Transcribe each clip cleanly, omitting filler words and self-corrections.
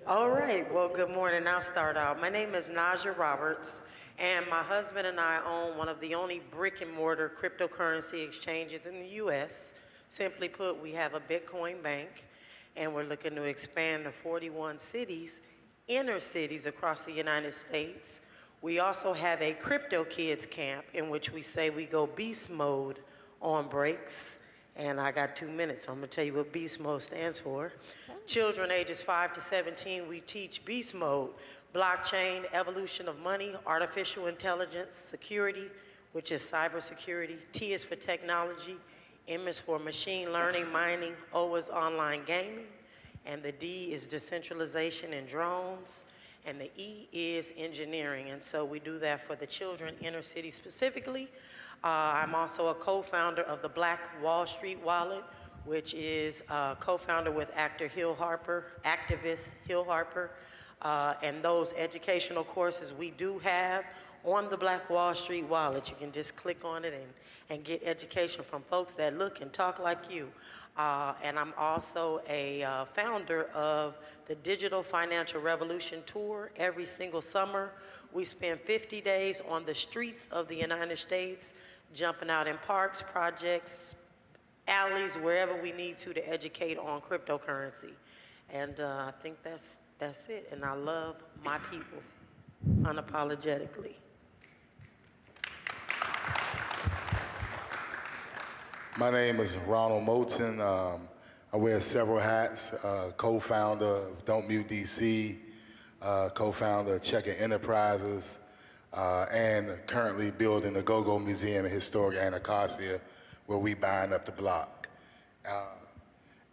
All right, well, good morning. I'll start out. My name is Naja Roberts, and my husband and I own one of the only brick and mortar cryptocurrency exchanges in the U.S. Simply put, we have a Bitcoin bank, and we're looking to expand to 41 cities, inner cities across the United States. We also have a Crypto Kids camp in which we say we go beast mode on breaks. And I got 2 minutes, so I'm gonna tell you what beast mode stands for. Children ages 5 to 17, we teach beast mode, blockchain, evolution of money, artificial intelligence, security, which is cybersecurity. T is for technology, M is for machine learning, mining, O is online gaming, and the D is decentralization and drones, and the E is engineering. And so we do that for the children, inner city specifically. I'm also a co-founder of the Black Wall Street Wallet, which is co-founder with activist Hill Harper. And those educational courses we do have on the Black Wall Street Wallet. You can just click on it and get education from folks that look and talk like you. And I'm also a founder of the Digital Financial Revolution Tour. Every single summer, we spend 50 days on the streets of the United States, jumping out in parks, projects, alleys, wherever we need to educate on cryptocurrency. And I think that's it. And I love my people unapologetically. My name is Ronald Moulton. I wear several hats, co-founder of Don't Mute DC, co-founder of Checker Enterprises, and currently building the Go-Go Museum in historic Anacostia, where we bind up the block.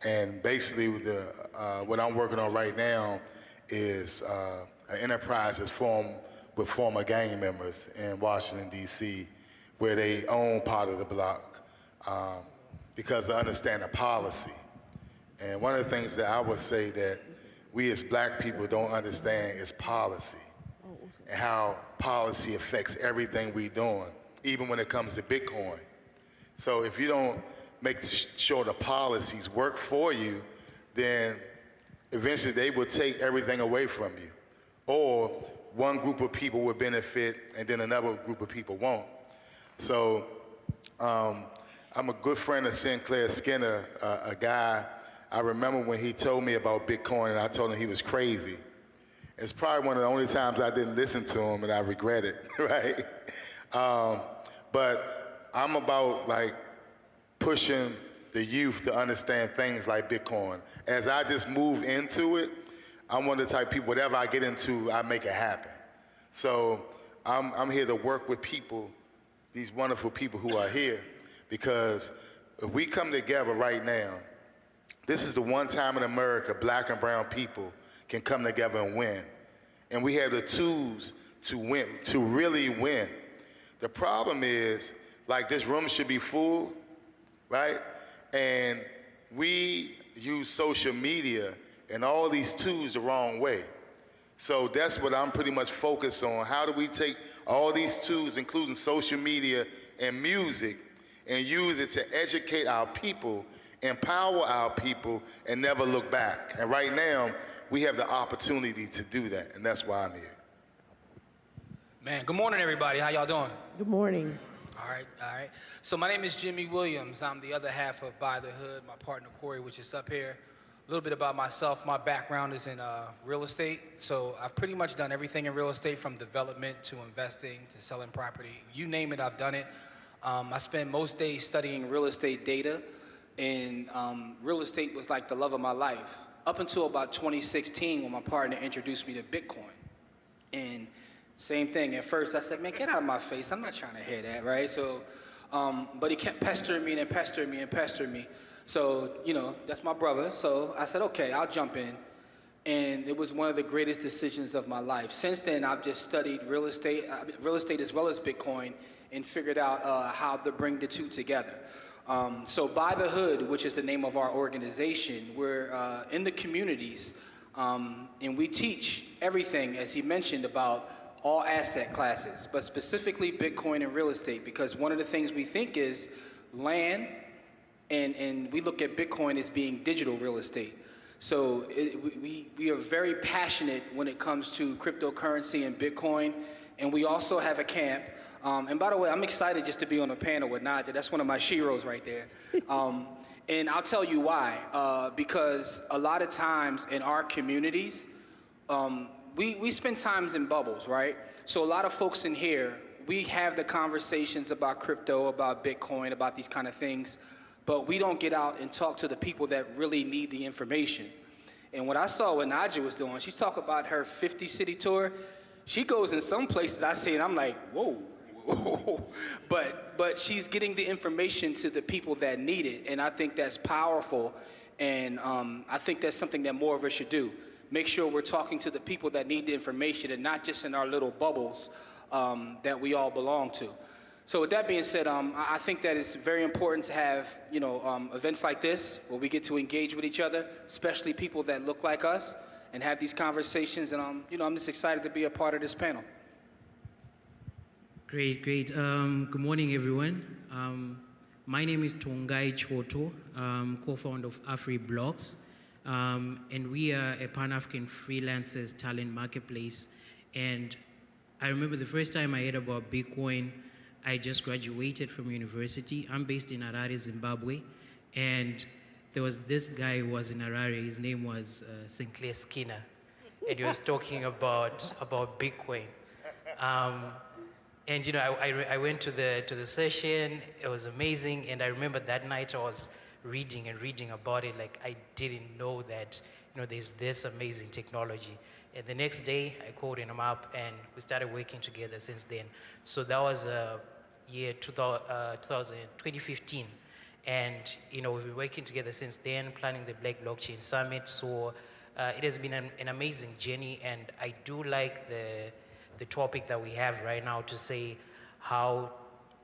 And basically, what I'm working on right now is an enterprise that's formed with former gang members in Washington, D.C., where they own part of the block because they understand the policy. And one of the things that I would say that we as black people don't understand is policy and how policy affects everything we're doing, even when it comes to Bitcoin. So if you don't make sure the policies work for you, then eventually they will take everything away from you. Or one group of people will benefit and then another group of people won't. So I'm a good friend of Sinclair Skinner, a guy, I remember when he told me about Bitcoin and I told him he was crazy. It's probably one of the only times I didn't listen to him and I regret it, right? But I'm about like pushing the youth to understand things like Bitcoin. As I just move into it, I'm one of the type of people, whatever I get into, I make it happen. So I'm here to work with people, these wonderful people who are here, because if we come together right now, this is the one time in America black and brown people can come together and win. And we have the tools to win, to really win. The problem is, like, this room should be full, right? And we use social media and all these tools the wrong way. So that's what I'm pretty much focused on. How do we take all these tools, including social media and music, and use it to educate our people, empower our people, and never look back? And right now, we have the opportunity to do that, and that's why I'm here. Man, good morning, everybody. How y'all doing? Good morning. All right. So my name is Jimmy Williams. I'm the other half of By the Hood, my partner Corey, which is up here. A little bit about myself. My background is in real estate. So I've pretty much done everything in real estate, from development to investing to selling property. You name it, I've done it. I spend most days studying real estate data, and real estate was like the love of my life. Up until about 2016, when my partner introduced me to Bitcoin. And same thing, at first I said, man, get out of my face, I'm not trying to hear that, right? So, but he kept pestering me and pestering me and pestering me. So, you know, that's my brother. So I said, okay, I'll jump in. And it was one of the greatest decisions of my life. Since then, I've just studied real estate as well as Bitcoin, and figured out how to bring the two together. So By the Hood, which is the name of our organization, we're in the communities, and we teach everything, as he mentioned, about all asset classes, but specifically Bitcoin and real estate, because one of the things we think is land, and we look at Bitcoin as being digital real estate. So we are very passionate when it comes to cryptocurrency and Bitcoin, and we also have a camp. And by the way, I'm excited just to be on a panel with Naja. That's one of my sheroes right there. And I'll tell you why. Because a lot of times in our communities, we spend times in bubbles, right? So a lot of folks in here, we have the conversations about crypto, about Bitcoin, about these kind of things, but we don't get out and talk to the people that really need the information. And what I saw what Naja was doing, she's talking about her 50-city tour. She goes in some places I see and I'm like, whoa. But she's getting the information to the people that need it, and I think that's powerful, and I think that's something that more of us should do. Make sure we're talking to the people that need the information and not just in our little bubbles that we all belong to. So with that being said, I think that it's very important to have events like this where we get to engage with each other, especially people that look like us, and have these conversations, and I'm just excited to be a part of this panel. Great. Good morning, everyone. My name is Tongai Choto, co-founder of AfriBlocks, and we are a Pan-African freelancers talent marketplace. And I remember the first time I heard about Bitcoin, I just graduated from university. I'm based in Harare, Zimbabwe, and there was this guy who was in Harare. His name was Sinclair Skinner, and he was talking about Bitcoin. And I went to the session. It was amazing, and I remember that night I was reading about it. Like, I didn't know that there's this amazing technology. And the next day I called him up, and we started working together since then. So that was year 2015, and we've been working together since then, planning the Black Blockchain Summit. So it has been an amazing journey, and I do like the topic that we have right now to say how,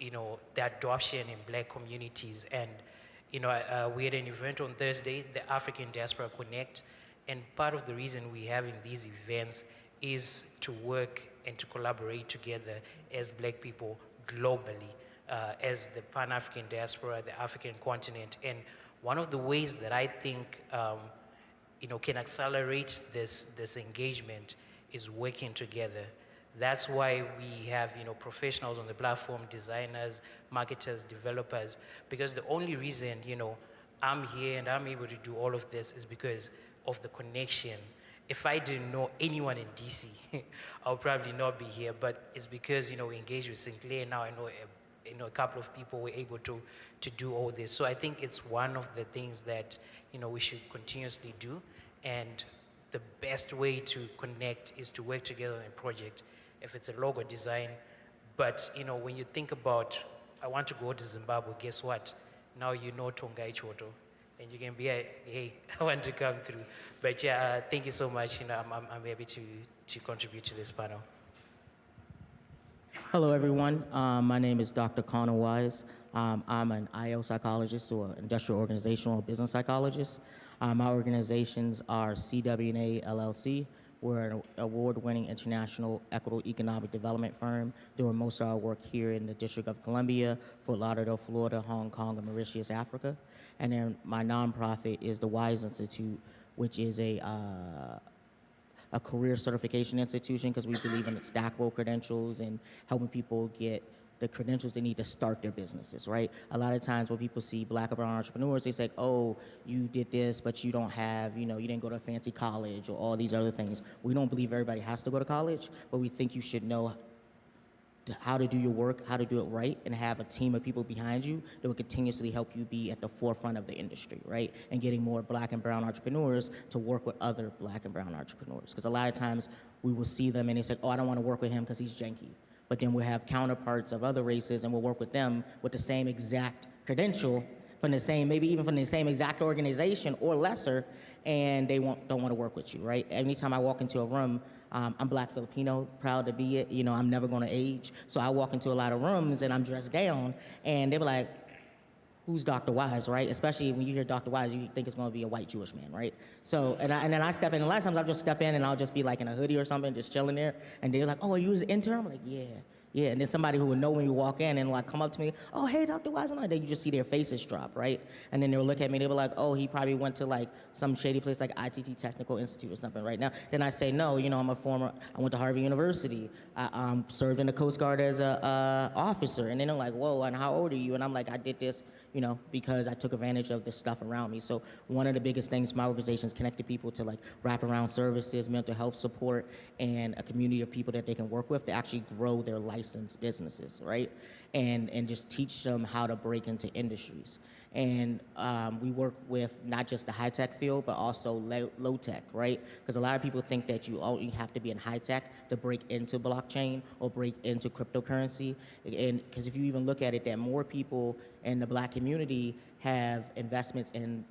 the adoption in Black communities. And, we had an event on Thursday, the African Diaspora Connect, and part of the reason we're having these events is to work and to collaborate together as Black people globally, as the Pan-African diaspora, the African continent. And one of the ways that I think, can accelerate this engagement is working together. That's why we have, professionals on the platform, designers, marketers, developers, because the only reason, I'm here and I'm able to do all of this is because of the connection. If I didn't know anyone in DC, I would probably not be here, but it's because, we engaged with Sinclair. Now I know a couple of people were able to do all this. So I think it's one of the things that, we should continuously do. And the best way to connect is to work together on a project. If it's a logo design, but when you think about, I want to go to Zimbabwe, guess what? Now you know Tongai Choto, and you can be, hey, I want to come through. But yeah, thank you so much. I'm happy to contribute to this panel. Hello, everyone. My name is Dr. Connor Wise. I'm an IO psychologist, or industrial organizational business psychologist. My organizations are CWNA LLC. We're an award-winning international equitable economic development firm doing most of our work here in the District of Columbia, Fort Lauderdale, Florida, Hong Kong, and Mauritius, Africa. And then my nonprofit is the WISE Institute, which is a career certification institution, because we believe in stackable credentials and helping people get the credentials they need to start their businesses, right? A lot of times when people see Black or brown entrepreneurs, they say, oh, you did this, but you don't have, you didn't go to a fancy college or all these other things. We don't believe everybody has to go to college, but we think you should know how to do your work, how to do it right, and have a team of people behind you that will continuously help you be at the forefront of the industry, right? And getting more Black and brown entrepreneurs to work with other Black and brown entrepreneurs. Because a lot of times we will see them and they say, oh, I don't want to work with him because he's janky. But then we'll have counterparts of other races and we'll work with them with the same exact credential from the same, maybe even from the same exact organization or lesser, and they don't want to work with you, right? Anytime I walk into a room, I'm Black Filipino, proud to be it. I'm never going to age. So I walk into a lot of rooms and I'm dressed down, and they be like, who's Dr. Wise, right? Especially when you hear Dr. Wise, you think it's going to be a white Jewish man, right? So, and then I step in, and a lot of times I'll just step in and I'll just be like in a hoodie or something, just chilling there. And they're like, oh, are you his intern? I'm like, yeah. Yeah, and then somebody who would know when you walk in and like come up to me, oh, hey, Dr. Weisenberg, then you just see their faces drop, right? And then they'll look at me, they'll be like, oh, he probably went to like some shady place like ITT Technical Institute or something right now. Then I say, no, you know, I went to Harvard University. I served in the Coast Guard as a officer. And then they're like, whoa, and how old are you? And I'm like, I did this, you know, because I took advantage of the stuff around me. So one of the biggest things my organization is connected people to like wraparound services, mental health support, and a community of people that they can work with to actually grow their licensed businesses, right? And just teach them how to break into industries. And we work with not just the high-tech field, but also low-tech, right? Because a lot of people think that you only have to be in high-tech to break into blockchain or break into cryptocurrency. And because if you even look at it, that more people in the Black community have investments in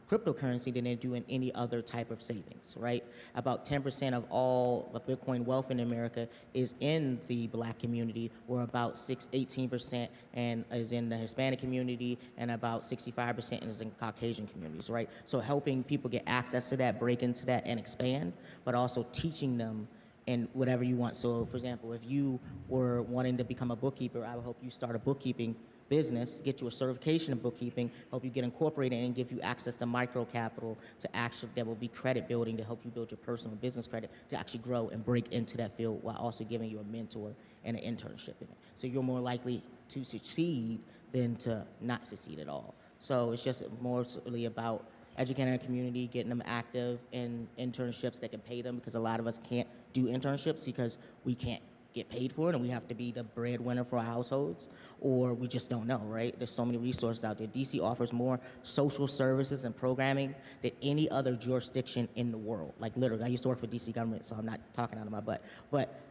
cryptocurrency than they do in any other type of savings, right? About 10% of all the Bitcoin wealth in America is in the Black community, or about 18% and is in the Hispanic community, and about 65% is in Caucasian communities, right? So helping people get access to that, break into that, and expand, but also teaching them in whatever you want. So, for example, if you were wanting to become a bookkeeper, I would help you start a bookkeeping business, get you a certification in bookkeeping, help you get incorporated, and give you access to micro capital to actually, that will be credit building to help you build your personal business credit to actually grow and break into that field, while also giving you a mentor and an internship in it. So you're more likely to succeed than to not succeed at all. So it's just more really about educating our community, getting them active in internships that can pay them, because a lot of us can't do internships because we can't get paid for it, and we have to be the breadwinner for our households, or we just don't know, right? There's so many resources out there. DC offers more social services and programming than any other jurisdiction in the world. Like literally, I used to work for DC government, so I'm not talking out of my butt. But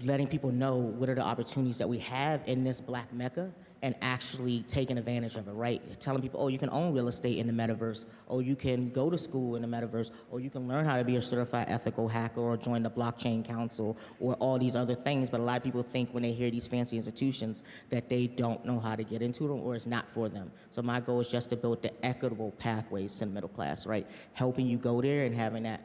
letting people know what are the opportunities that we have in this Black Mecca, and actually taking advantage of it, right? Telling people, oh, you can own real estate in the metaverse, or you can go to school in the metaverse, or you can learn how to be a certified ethical hacker, or join the blockchain council, or all these other things. But a lot of people think when they hear these fancy institutions that they don't know how to get into them, or it's not for them. So my goal is just to build the equitable pathways to the middle class, right? Helping you go there and having that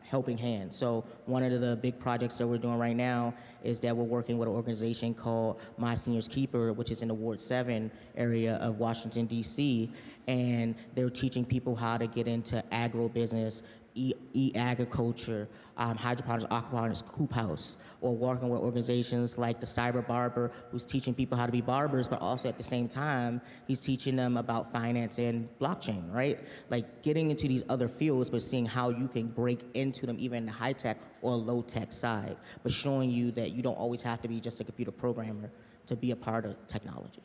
helping hand. So one of the big projects that we're doing right now is that we're working with an organization called My Senior's Keeper, which is in the Ward 7 area of Washington, D.C., and they're teaching people how to get into agribusiness, e-agriculture, hydroponics, aquaponics, coop house, or working with organizations like the Cyber Barber, who's teaching people how to be barbers, but also at the same time, he's teaching them about finance and blockchain, right? Like getting into these other fields, but seeing how you can break into them even in the high-tech or low-tech side, but showing you that you don't always have to be just a computer programmer to be a part of technology.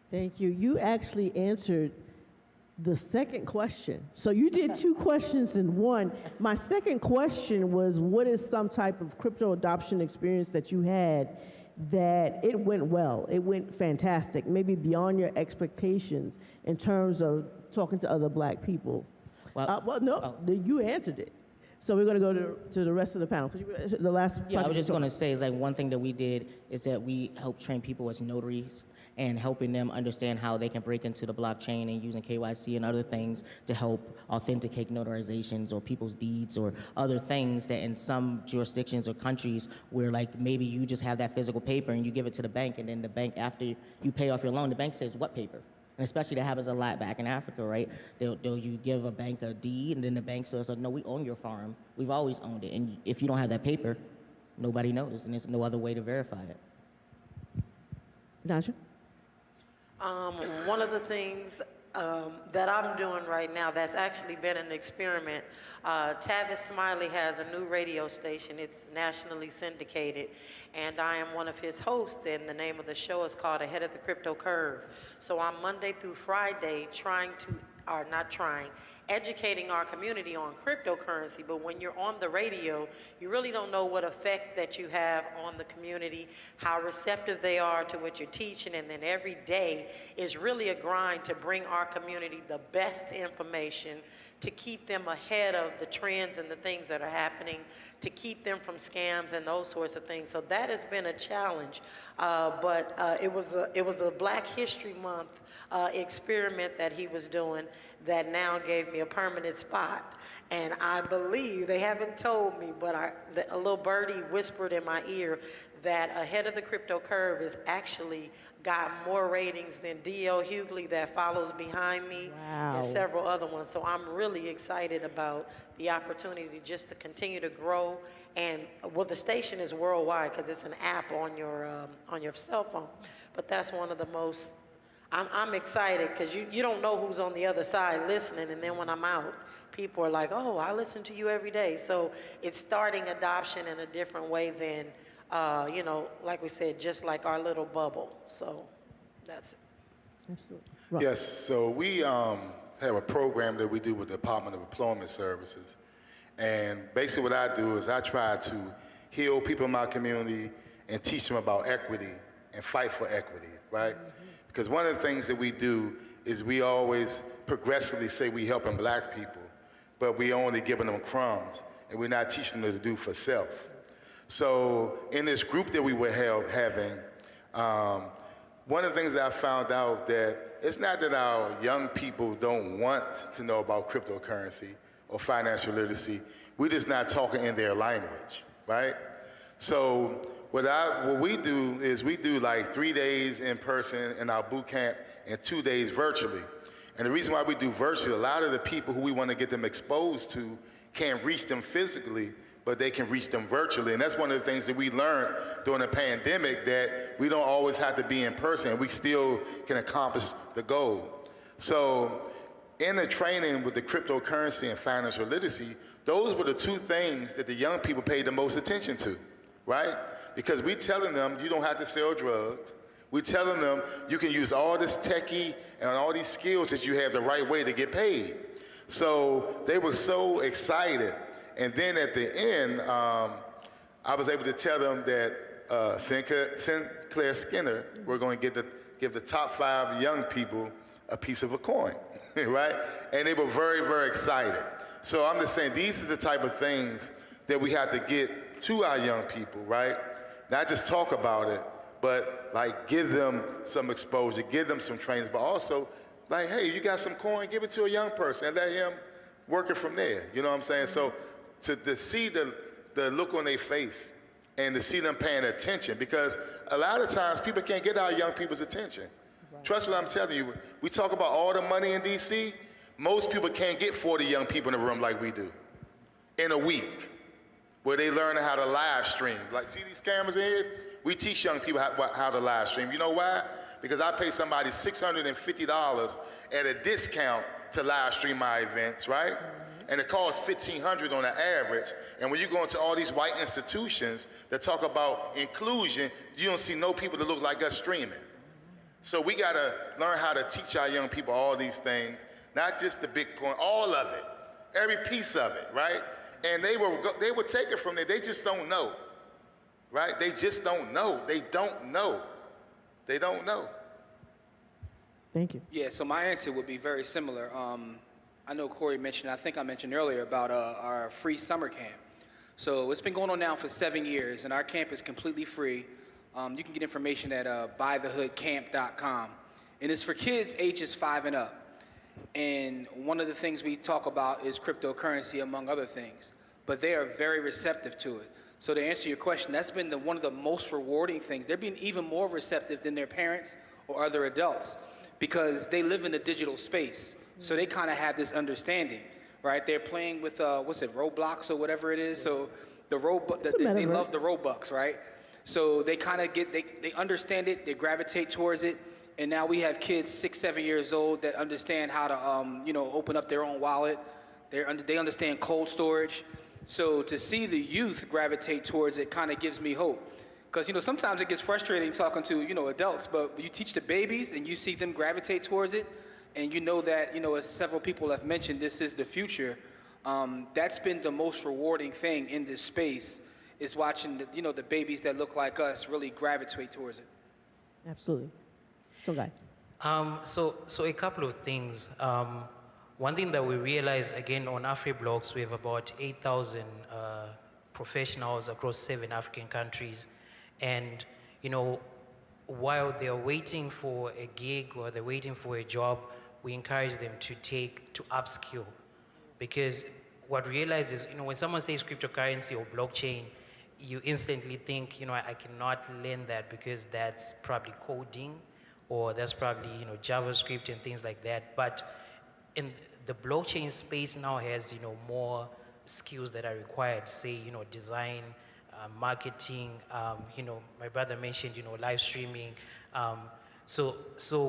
Thank you. You actually answered the second question. So you did two questions in one. My second question was, what is some type of crypto adoption experience that you had that it went well, it went fantastic, maybe beyond your expectations in terms of talking to other Black people? You answered it. So we're going to go to the rest of the panel. The last. Yeah, I was just going to say, is like one thing that we did is that we helped train people as notaries, and helping them understand how they can break into the blockchain and using KYC and other things to help authenticate notarizations or people's deeds or other things that in some jurisdictions or countries where like maybe you just have that physical paper and you give it to the bank, and then the bank, after you pay off your loan, the bank says, what paper? And especially that happens a lot back in Africa, right? You give a bank a deed, and then the bank says, no, we own your farm. We've always owned it. And if you don't have that paper, nobody knows, and there's no other way to verify it. Naja? One of the things that I'm doing right now that's actually been an experiment, Tavis Smiley has a new radio station. It's nationally syndicated, and I am one of his hosts, and the name of the show is called Ahead of the Crypto Curve. So I'm Monday through Friday educating our community on cryptocurrency, but when you're on the radio, you really don't know what effect that you have on the community, how receptive they are to what you're teaching, and then every day is really a grind to bring our community the best information, to keep them ahead of the trends and the things that are happening, to keep them from scams and those sorts of things. So that has been a challenge, but it was a Black History Month experiment that he was doing that now gave me a permanent spot. And I believe, they haven't told me, but a little birdie whispered in my ear that Ahead of the Crypto Curve has actually got more ratings than D.L. Hughley that follows behind me Wow. and several other ones. So I'm really excited about the opportunity just to continue to grow. And well, the station is worldwide because it's an app on your cell phone. But that's one of the most, I'm excited because you don't know who's on the other side listening. And then when I'm out, people are like, oh, I listen to you every day. So it's starting adoption in a different way than, like we said, just like our little bubble. So that's it. Absolutely. Right. Yes, so we have a program that we do with the Department of Employment Services. And basically what I do is I try to heal people in my community and teach them about equity and fight for equity, right? Because one of the things that we do is we always progressively say we helping black people, but we only giving them crumbs, and we're not teaching them to do for self. So in this group that we were having, one of the things that I found out that it's not that our young people don't want to know about cryptocurrency or financial literacy, we're just not talking in their language, right? So what we do is we do like 3 days in person in our boot camp and 2 days virtually. And the reason why we do virtually, a lot of the people who we want to get them exposed to can't reach them physically, but they can reach them virtually. And that's one of the things that we learned during the pandemic, that we don't always have to be in person. We still can accomplish the goal. So in the training with the cryptocurrency and financial literacy, those were the two things that the young people paid the most attention to, right? Because we're telling them you don't have to sell drugs. We're telling them you can use all this techie and all these skills that you have the right way to get paid. So they were so excited. And then at the end, I was able to tell them that Sinclair Skinner, we're going to give the top 5 young people a piece of a coin, right? And they were very, very excited. So I'm just saying, these are the type of things that we have to get to our young people, right? Not just talk about it, but like give them some exposure, give them some trainings, but also like, hey, you got some coin, give it to a young person and let him work it from there. You know what I'm saying? So to see the look on their face and to see them paying attention, because a lot of times people can't get our young people's attention. Right. Trust what I'm telling you. We talk about all the money in DC. Most people can't get 40 young people in a room like we do in a week, where they learn how to live stream. Like, see these cameras in here? We teach young people how to live stream. You know why? Because I pay somebody $650 at a discount to live stream my events, right? And it costs $1,500 on the average. And when you go into all these white institutions that talk about inclusion, you don't see no people that look like us streaming. So we gotta learn how to teach our young people all these things, not just the Bitcoin, all of it, every piece of it, right? And they will take it from there. They just don't know, right? They just don't know. They don't know. They don't know. Thank you. Yeah, so my answer would be very similar. I know Corey mentioned, I think I mentioned earlier about our free summer camp. So it's been going on now for 7 years, and our camp is completely free. You can get information at bythehoodcamp.com. And it's for kids ages 5 and up. And one of the things we talk about is cryptocurrency, among other things. But they are very receptive to it. So to answer your question, that's been one of the most rewarding things. They're being even more receptive than their parents or other adults because they live in a digital space. So they kind of have this understanding, right? They're playing with, Roblox or whatever it is. So they love the Robux, right? So they kind of they understand it, they gravitate towards it. And now we have kids 6, 7 years old that understand how to, open up their own wallet. They understand cold storage. So to see the youth gravitate towards it kind of gives me hope. Because, sometimes it gets frustrating talking to, adults, but you teach the babies and you see them gravitate towards it. And you know that, as several people have mentioned, this is the future. That's been the most rewarding thing in this space, is watching, the babies that look like us really gravitate towards it. Absolutely. So, guy. So a couple of things. One thing that we realized, again, on AfriBlocks, we have about 8,000 professionals across 7 African countries. And, while they're waiting for a gig or they're waiting for a job, we encourage them to upskill. Because what we realized is, when someone says cryptocurrency or blockchain, you instantly think, I cannot learn that because that's probably coding, or that's probably, JavaScript and things like that. But in the blockchain space now has, more skills that are required, say, design, marketing, my brother mentioned, live streaming. So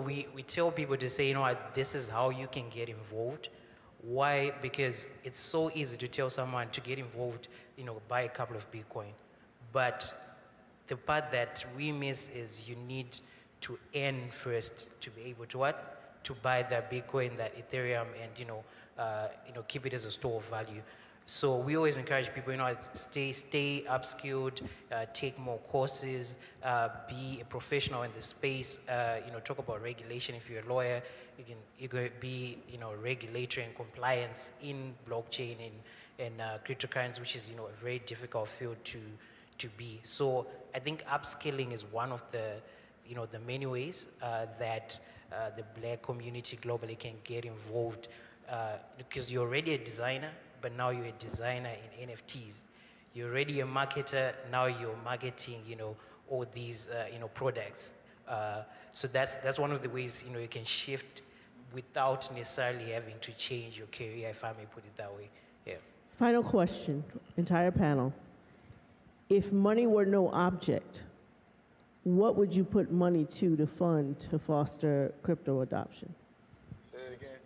we tell people to say, this is how you can get involved. Why? Because it's so easy to tell someone to get involved, buy a couple of Bitcoin. But the part that we miss is you need to earn first to be able to what? To buy that Bitcoin, that Ethereum, and keep it as a store of value. So we always encourage people, stay upskilled, take more courses, be a professional in the space. Talk about regulation. If you're a lawyer, you can be, regulatory and compliance in blockchain and cryptocurrency, which is, a very difficult field to be. So I think upskilling is one of the, the many ways that the Black community globally can get involved, because you're already a designer, but now you're a designer in NFTs. You're already a marketer, now you're marketing, all these, products. So that's one of the ways, you can shift without necessarily having to change your career, if I may put it that way. Yeah. Final question, entire panel. If money were no object, what would you put money to fund to foster crypto adoption? Say it again.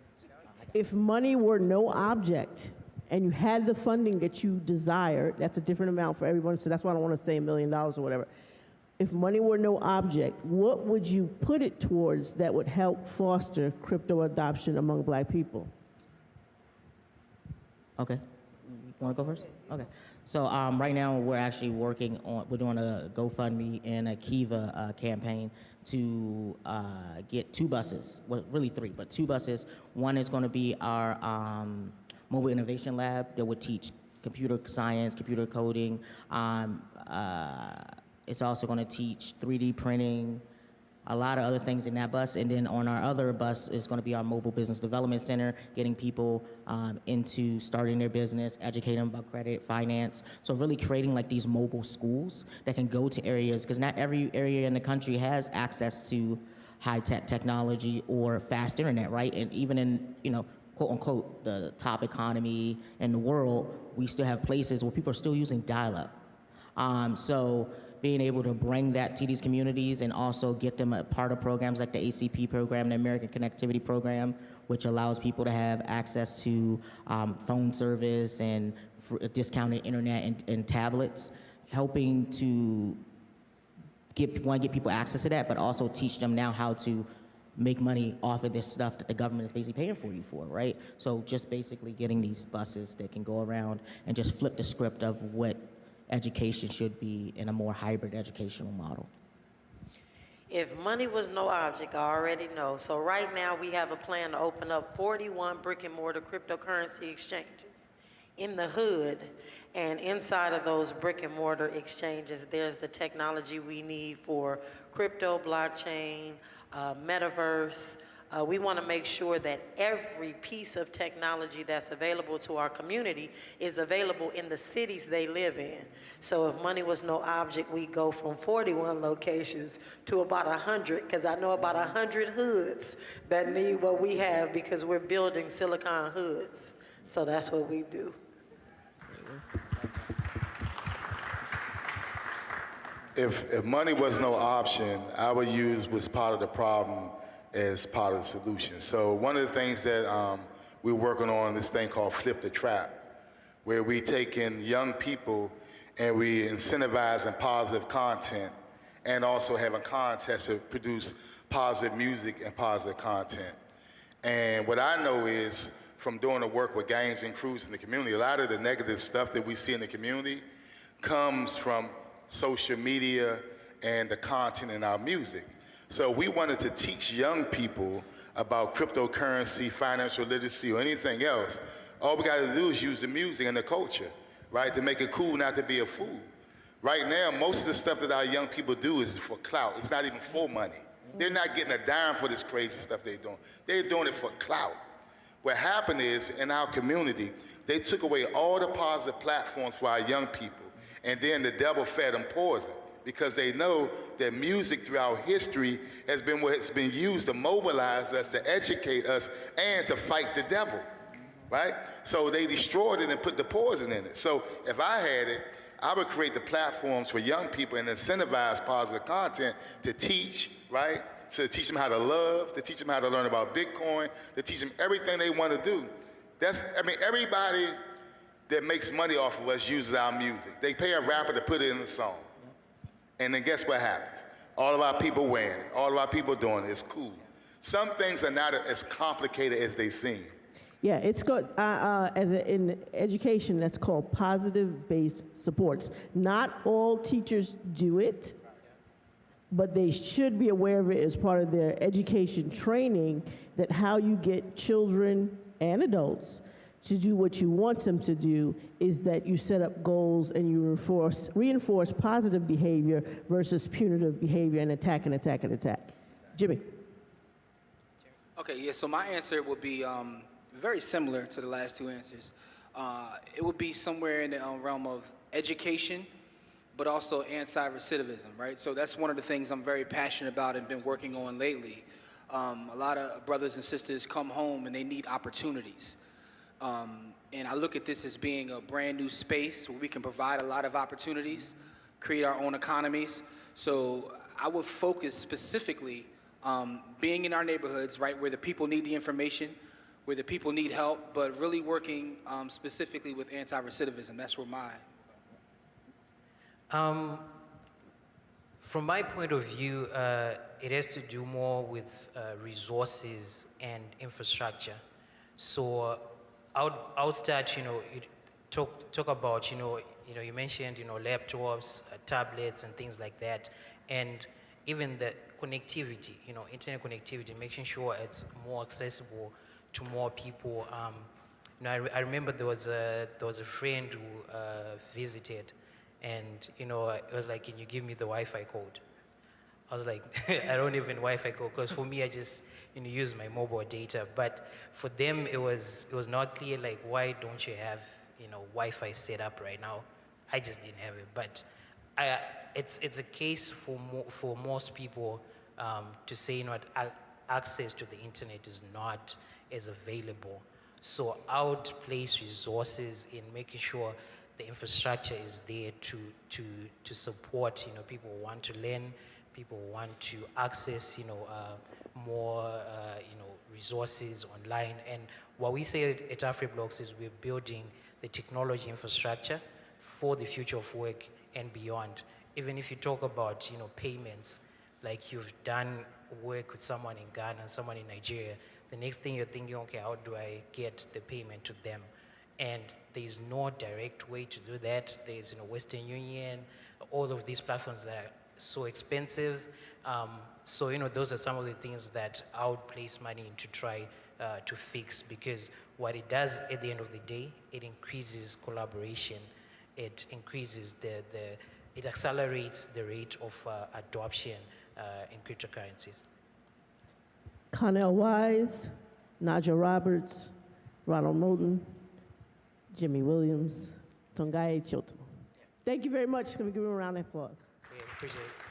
If money were no object and you had the funding that you desired, that's a different amount for everyone, so that's why I don't want to say $1 million or whatever. If money were no object, what would you put it towards that would help foster crypto adoption among Black people? Okay. You want to go first? Okay. So right now we're actually we're doing a GoFundMe and a Kiva campaign to get 2 buses, well, really 3, but 2 buses. One is going to be our mobile innovation lab that would teach computer science, computer coding. It's also going to teach 3D printing, a lot of other things in that bus. And then on our other bus is going to be our mobile business development center, getting people into starting their business, educating them about credit, finance. So really creating like these mobile schools that can go to areas, because not every area in the country has access to high-tech technology or fast internet, right? And even in, quote unquote, the top economy in the world, we still have places where people are still using dial-up. So being able to bring that to these communities and also get them a part of programs like the ACP program, the American Connectivity Program, which allows people to have access to phone service and discounted internet and tablets, helping to get people access to that, but also teach them now how to make money off of this stuff that the government is basically paying for you for, right? So just basically getting these buses that can go around and just flip the script of what education should be in a more hybrid educational model. If money was no object, I already know. So right now we have a plan to open up 41 brick and mortar cryptocurrency exchanges in the hood. And inside of those brick and mortar exchanges, there's the technology we need for crypto, blockchain, metaverse. We want to make sure that every piece of technology that's available to our community is available in the cities they live in. So if money was no object, we go from 41 locations to about 100, because I know about 100 hoods that need what we have, because we're building Silicon hoods. So that's what we do. If money was no option, I would use what's part of the problem as part of the solution. So one of the things that we're working on, this thing called Flip the Trap, where we take in young people and we incentivizing positive content and also having contests to produce positive music and positive content. And what I know is, from doing the work with gangs and crews in the community, a lot of the negative stuff that we see in the community comes from social media and the content in our music. So we wanted to teach young people about cryptocurrency, financial literacy, or anything else. All we gotta do is use the music and the culture, right, to make it cool not to be a fool. Right now, most of the stuff that our young people do is for clout. It's not even for money. They're not getting a dime for this crazy stuff they're doing. They're doing it for clout. What happened is, in our community, they took away all the positive platforms for our young people, And then the devil fed them poison because they know that music throughout history has been what's been used to mobilize us, to educate us, and to fight the devil, right? So they destroyed it and put the poison in it. So if I had it, I would create the platforms for young people and incentivize positive content to teach, right? To teach them how to love, to teach them how to learn about Bitcoin, to teach them everything they want to do. Everybody that makes money off of us uses our music. They pay a rapper to put it in a song. And then guess what happens? All of our people wearing it. All of our people doing it. It's cool. Some things are not as complicated as they seem. Yeah, it's called, in education, that's called positive-based supports. Not all teachers do it, but they should be aware of it as part of their education training, that how you get children and adults to do what you want them to do is that you set up goals and you reinforce positive behavior versus punitive behavior and attack and attack and attack. Jimmy. Okay, yeah, so my answer would be very similar to the last two answers. It would be somewhere in the realm of education, but also anti-recidivism, right? So that's one of the things I'm very passionate about and been working on lately. A lot of brothers and sisters come home and they need opportunities. And I look at this as being a brand new space where we can provide a lot of opportunities, create our own economies. So I would focus specifically being in our neighborhoods, right, where the people need the information, where the people need help, but really working specifically with anti-recidivism. That's where my... From my point of view, it has to do more with resources and infrastructure. So I'll start, talk about, you mentioned, laptops, tablets, and things like that, and even the connectivity, internet connectivity, making sure it's more accessible to more people. I remember there was a friend who visited, and it was like, can you give me the Wi-Fi code? I was like, I don't even Wi-Fi code, because for me, I just use my mobile data. But for them, it was not clear, like, why don't you have Wi-Fi set up right now? I just didn't have it. But it's a case for most people to say, access to the internet is not as available. So I would place resources in making sure the infrastructure is there to support people who want to learn, people who want to access more resources online. And what we say at AfriBlocks is we're building the technology infrastructure for the future of work and beyond. Even if you talk about payments, like you've done work with someone in Ghana, someone in Nigeria, the next thing you're thinking, okay, how do I get the payment to them? And there's no direct way to do that. There's Western Union, all of these platforms that are so expensive. So those are some of the things that I would place money in to try to fix, because what it does at the end of the day, it increases collaboration. It increases it accelerates the rate of adoption in cryptocurrencies. Connell Wise, Naja Roberts, Ronald Moulton, Jimmy Williams, Tongai Chilton. Thank you very much. Can we give him a round of applause? Yeah, appreciate it.